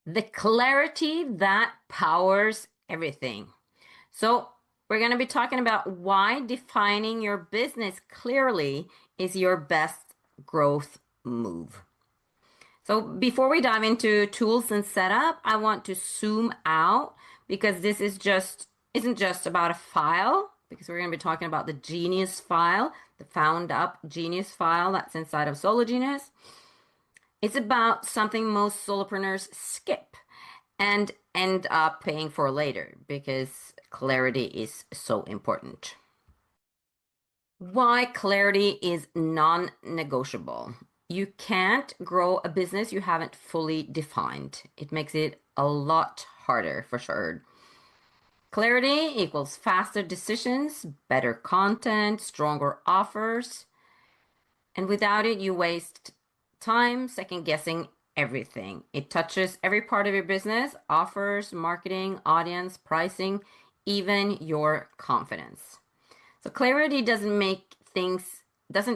the clarity that powers everything. So, we're going to be talking about why defining your business clearly is your best growth move. So, before we dive into tools and setup, I want to zoom out because this is just isn't just about a file because we're going to be talking about the Genius file, the FoundUp Genius file that's inside of SoloGenius. It's about something most solopreneurs skip and end up paying for later because clarity is so important. Why clarity is non-negotiable. You can't grow a business you haven't fully defined. It makes it a lot harder for sure. Clarity equals faster decisions, better content, stronger offers. And without it, you waste time second guessing everything. It touches every part of your business, offers, marketing, audience, pricing, even your confidence. So clarity doesn't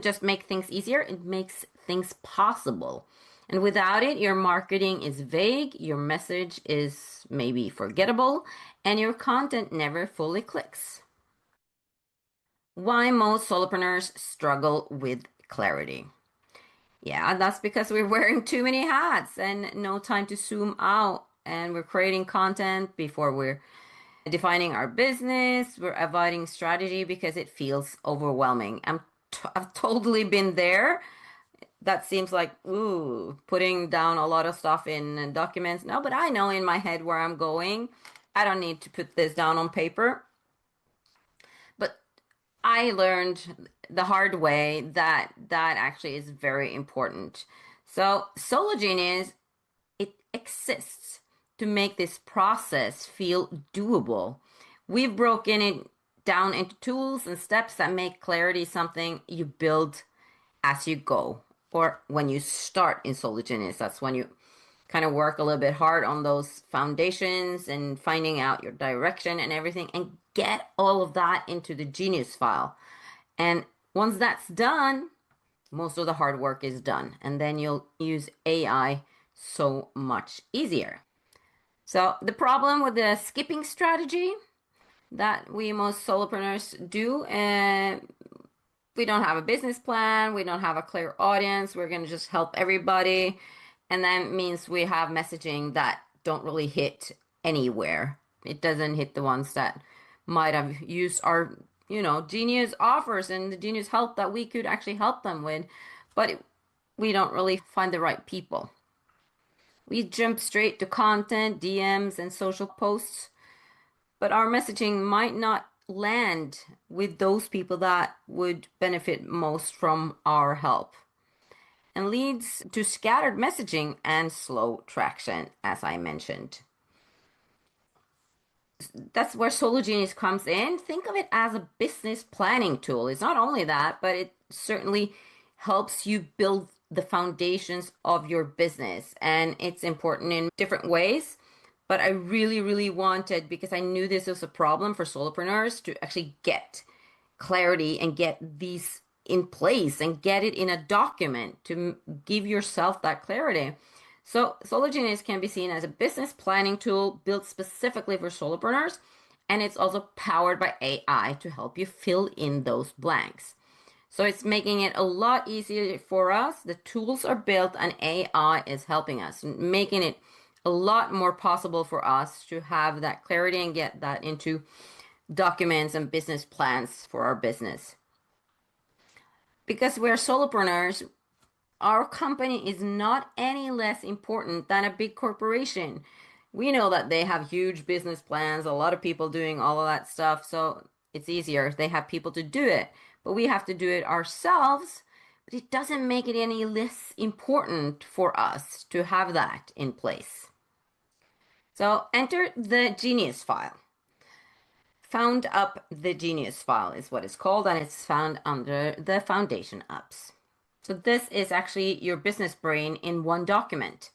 just make things easier, it makes things possible. And without it, your marketing is vague, your message is maybe forgettable, and your content never fully clicks. Why most solopreneurs struggle with clarity. Yeah, that's because we're wearing too many hats and no time to zoom out. And we're creating content before we're defining our business. We're avoiding strategy because it feels overwhelming. I've totally been there. That seems like, ooh, putting down a lot of stuff in documents. No, but I know in my head where I'm going. I don't need to put this down on paper. But I learned the hard way that that actually is very important. So, SoloGenius, it exists to make this process feel doable. We've broken it down into tools and steps that make clarity something you build as you go. Or when you start in SoloGenius, that's when you kind of work a little bit hard on those foundations and finding out your direction and everything and get all of that into the Genius file. And once that's done, most of the hard work is done. And then you'll use AI so much easier. So the problem with the skipping strategy that we most solopreneurs do, we don't have a business plan, we don't have a clear audience, we're going to just help everybody. And that means we have messaging that don't really hit anywhere. It doesn't hit the ones that might have used our, genius offers and the genius help that we could actually help them with. But we don't really find the right people. We jump straight to content, DMs, and social posts, but our messaging might not land with those people that would benefit most from our help and leads to scattered messaging and slow traction, as I mentioned. That's where SoloGenius comes in. Think of it as a business planning tool. It's not only that, but it certainly helps you build the foundations of your business. And it's important in different ways. But I really, really wanted, because I knew this was a problem for solopreneurs, to actually get clarity and get these in place and get it in a document to give yourself that clarity. So SoloGenius can be seen as a business planning tool built specifically for solopreneurs, and it's also powered by AI to help you fill in those blanks. So it's making it a lot easier for us. The tools are built and AI is helping us, making it a lot more possible for us to have that clarity and get that into documents and business plans for our business. Because we're solopreneurs, our company is not any less important than a big corporation. We know that they have huge business plans, a lot of people doing all of that stuff, so it's easier. They have people to do it, but we have to do it ourselves. But it doesn't make it any less important for us to have that in place. So enter the Genius file. FoundUp the Genius file is what it's called, and it's found under the Foundation apps. So this is actually your business brain in one document.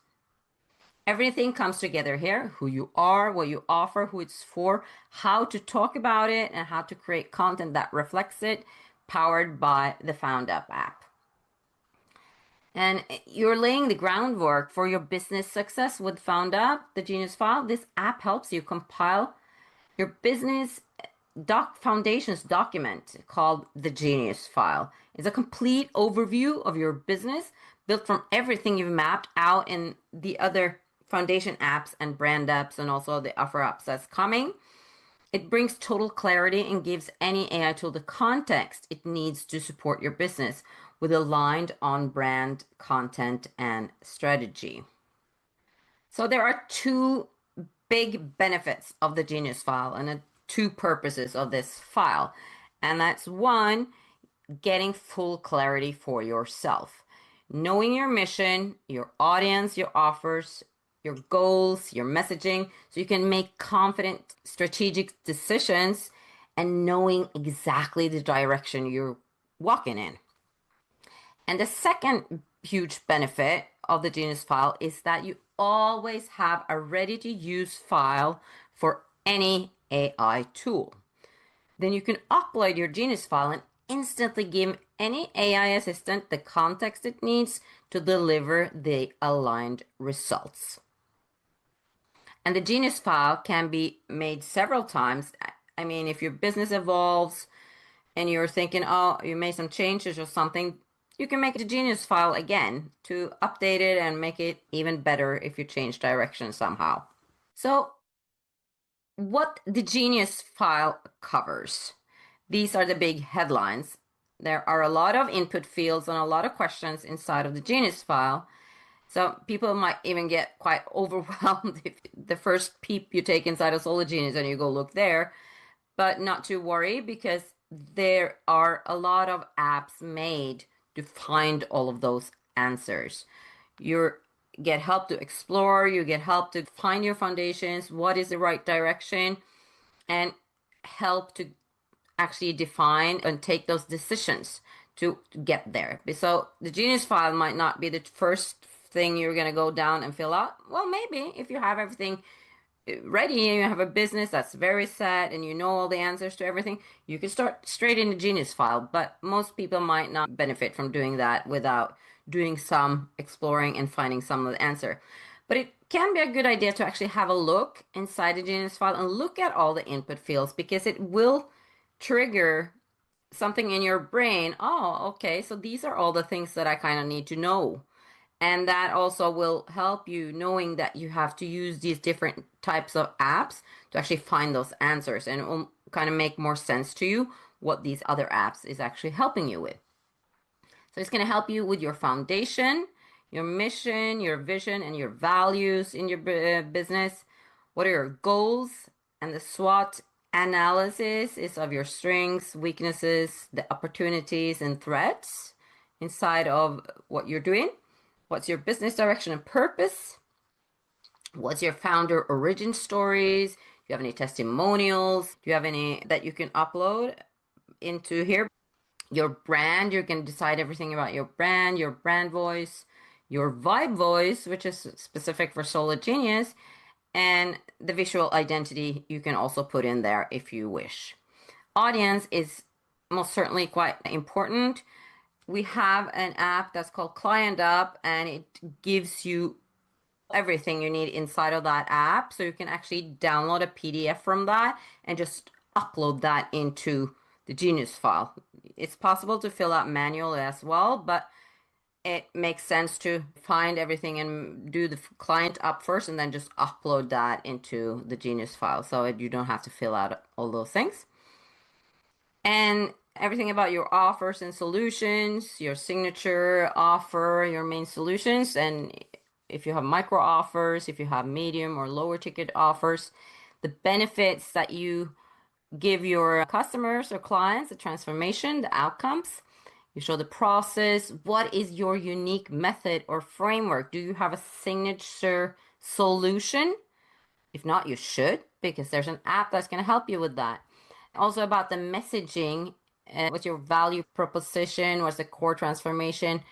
Everything comes together here: who you are, what you offer, who it's for, how to talk about it, and how to create content that reflects it, powered by the FoundUp app. And you're laying the groundwork for your business success with FoundUp, the Genius File. This app helps you compile your business foundations document called the Genius File. It's a complete overview of your business built from everything you've mapped out in the other foundation apps and brand apps and also the offer apps that's coming. It brings total clarity and gives any AI tool the context it needs to support your business with aligned on brand content and strategy. So there are two big benefits of the Genius File and two purposes of this file. And that's one, getting full clarity for yourself. Knowing your mission, your audience, your offers, your goals, your messaging, so you can make confident strategic decisions and knowing exactly the direction you're walking in. And the second huge benefit of the Genius File is that you always have a ready to use file for any AI tool. Then you can upload your Genius File and instantly give any AI assistant the context it needs to deliver the aligned results. And the Genius File can be made several times. I mean, if your business evolves and you're thinking, oh, you made some changes or something, you can make the Genius File again to update it and make it even better if you change direction somehow. So what the Genius File covers. These are the big headlines. There are a lot of input fields and a lot of questions inside of the Genius File. So people might even get quite overwhelmed if the first peep you take inside of SoloGenius and you go look there. But not to worry, because there are a lot of apps made to find all of those answers. You get help to explore, you get help to find your foundations, what is the right direction, and help to actually define and take those decisions to get there. So the Genius File might not be the first thing you're going to go down and fill out. Well, maybe if you have everything ready and you have a business that's very set and you know all the answers to everything, you can start straight in the Genius File. But most people might not benefit from doing that without doing some exploring and finding some of the answer. But it can be a good idea to actually have a look inside the Genius File and look at all the input fields, because it will trigger something in your brain. Oh, okay, so these are all the things that I kind of need to know. And that also will help you knowing that you have to use these different types of apps to actually find those answers. And it will kind of make more sense to you what these other apps is actually helping you with. So it's going to help you with your foundation, your mission, your vision, and your values in your business. What are your goals? And the SWOT analysis is of your strengths, weaknesses, the opportunities, and threats inside of what you're doing. What's your business direction and purpose? What's your founder origin stories? Do you have any testimonials? Do you have any that you can upload into here? Your brand, you can decide everything about your brand voice, your vibe voice, which is specific for SoloGenius, and the visual identity you can also put in there if you wish. Audience is most certainly quite important. We have an app that's called FoundUp, and it gives you everything you need inside of that app. So you can actually download a PDF from that and just upload that into the Genius File. It's possible to fill out manually as well, but it makes sense to find everything and do the client up first and then just upload that into the Genius File so you don't have to fill out all those things. And everything about your offers and solutions, your signature offer, your main solutions, and if you have micro offers, if you have medium or lower ticket offers, the benefits that you give your customers or clients, the transformation, the outcomes. You show the process. What is your unique method or framework? Do you have a signature solution? If not, you should, because there's an app that's going to help you with that. Also about the messaging, what's your value proposition, what's the core transformation,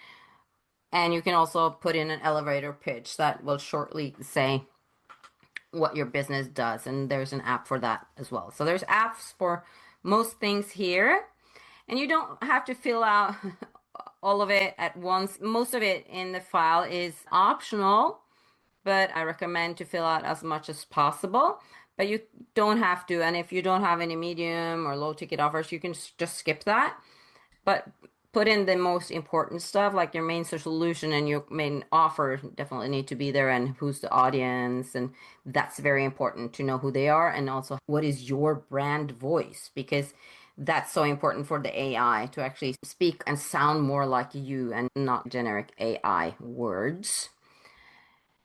and you can also put in an elevator pitch that will shortly say what your business does, and there's an app for that as well. So there's apps for most things here, and you don't have to fill out all of it at once. Most of it in the file is optional, but I recommend to fill out as much as possible. But you don't have to. And if you don't have any medium or low ticket offers, you can just skip that. But put in the most important stuff, like your main solution and your main offer definitely need to be there, and who's the audience. And that's very important to know who they are, and also what is your brand voice, because that's so important for the AI to actually speak and sound more like you and not generic AI words.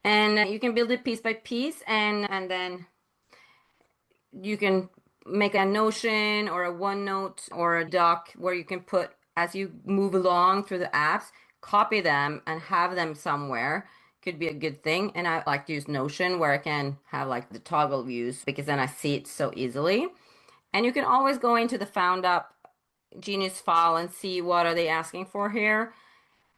And you can build it piece by piece, and then you can make a Notion or a OneNote or a doc where you can put, as you move along through the apps, copy them and have them somewhere. Could be a good thing. And I like to use Notion where I can have like the toggle views, because then I see it so easily. And you can always go into the FoundUp Genius file and see what are they asking for here,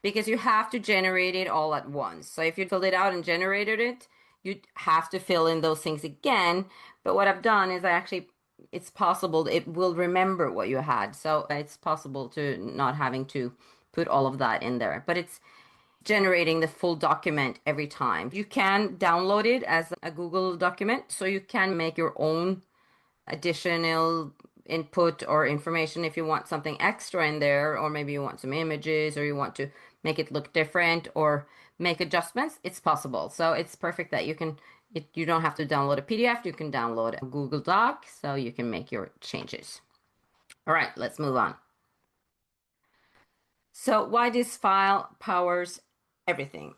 because you have to generate it all at once. So if you filled it out and generated it, you have to fill in those things again. But what I've done is it's possible it will remember what you had. So it's possible to not having to put all of that in there. But it's generating the full document every time. You can download it as a Google document, so you can make your own additional input or information if you want something extra in there, or maybe you want some images, or you want to make it look different or make adjustments. It's possible. So it's perfect that you don't have to download a PDF. You can download a Google Doc so you can make your changes. All right, let's move on. So why this file powers everything.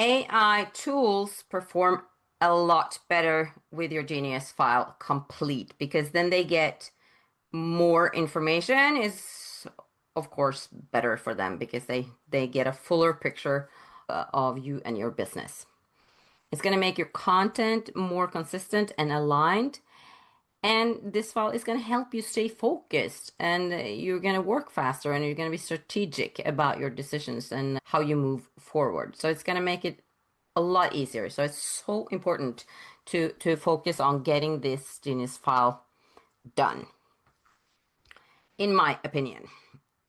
AI tools perform a lot better with your Genius file complete, because then they get more information. Is of course better for them, because they get a fuller picture of you and your business. It's going to make your content more consistent and aligned. And this file is going to help you stay focused, and you're going to work faster, and you're going to be strategic about your decisions and how you move forward. So it's going to make it a lot easier. So it's so important to focus on getting this Genius file done, in my opinion.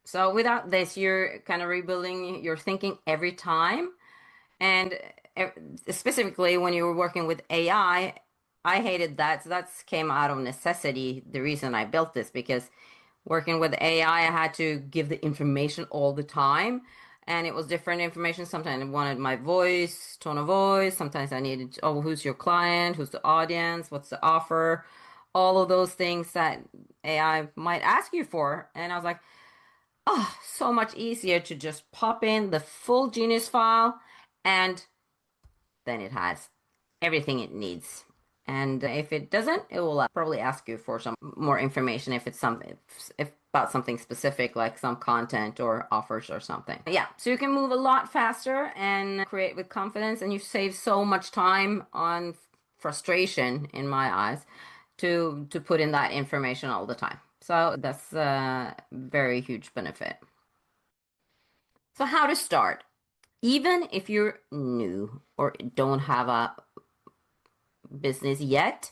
So without this, you're kind of rebuilding your thinking every time. And specifically when you were working with AI, I hated that. So that came out of necessity, the reason I built this, because working with AI, I had to give the information all the time. And it was different information. Sometimes I wanted my voice, tone of voice. Sometimes I needed, oh, who's your client? Who's the audience? What's the offer? All of those things that AI might ask you for. And I was like, oh, so much easier to just pop in the full Genius file, and then it has everything it needs. And if it doesn't, it will probably ask you for some more information if it's if about something specific, like some content or offers or something. Yeah, so you can move a lot faster and create with confidence, and you save so much time on frustration, in my eyes, to put in that information all the time. So that's a very huge benefit. So how to start? Even if you're new or don't have a business yet,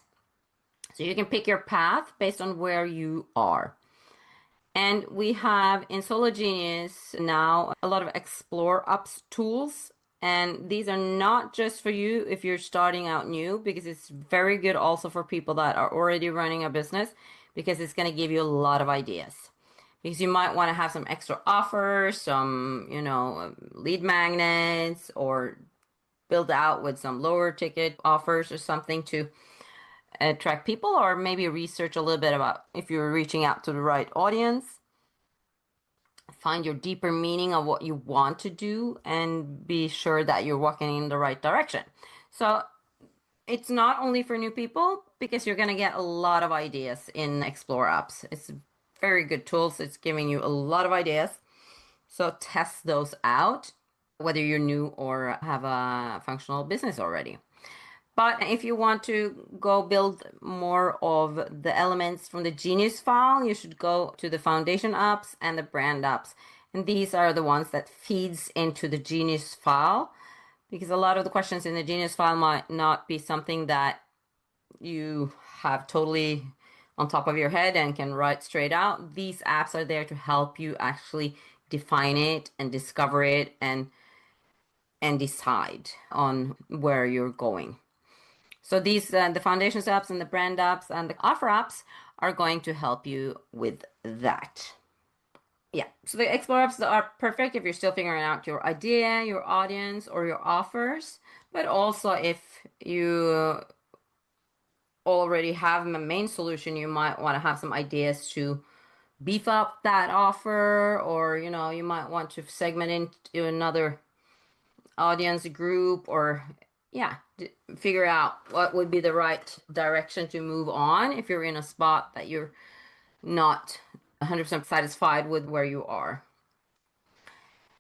so you can pick your path based on where you are. And we have in SoloGenius now a lot of Explore Ups tools. And these are not just for you if you're starting out new, because it's very good also for people that are already running a business, because it's going to give you a lot of ideas. Because you might want to have some extra offers, some, lead magnets, or build out with some lower ticket offers or something to attract people, or maybe research a little bit about if you're reaching out to the right audience. Find your deeper meaning of what you want to do, and be sure that you're walking in the right direction. So it's not only for new people, because you're going to get a lot of ideas in Explore Apps. It's very good tools. It's giving you a lot of ideas. So test those out, whether you're new or have a functional business already. But if you want to go build more of the elements from the Genius file, you should go to the foundation apps and the brand apps. And these are the ones that feeds into the Genius file, because a lot of the questions in the Genius file might not be something that you have totally on top of your head and can write straight out. These apps are there to help you actually define it and discover it and decide on where you're going. So these the foundations apps and the brand apps and the offer apps are going to help you with that. Yeah, so the explore apps are perfect if you're still figuring out your idea, your audience, or your offers, but also if you already have a main solution, you might want to have some ideas to beef up that offer, or you might want to segment into another audience group, or yeah, figure out what would be the right direction to move on if you're in a spot that you're not 100% satisfied with where you are.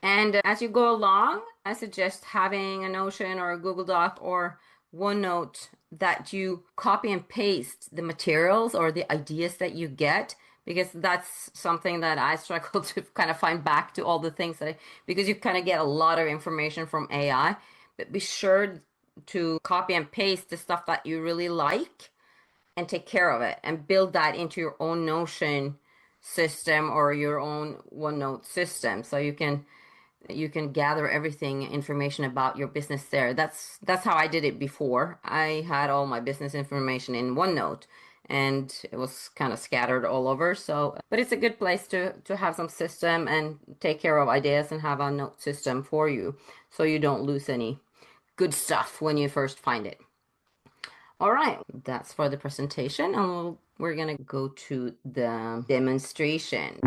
And as you go along, I suggest having a Notion or a Google Doc or OneNote that you copy and paste the materials or the ideas that you get, because that's something that I struggle to kind of find back to all the things because you kind of get a lot of information from AI, but be sure to copy and paste the stuff that you really like and take care of it and build that into your own Notion system or your own OneNote system, so you can gather everything information about your business there. That's how I did it before. I had all my business information in OneNote and it was kind of scattered all over. So, but it's a good place to have some system and take care of ideas and have a note system for you so you don't lose any good stuff when you first find it. All right, that's for the presentation, and we're gonna go to the demonstration.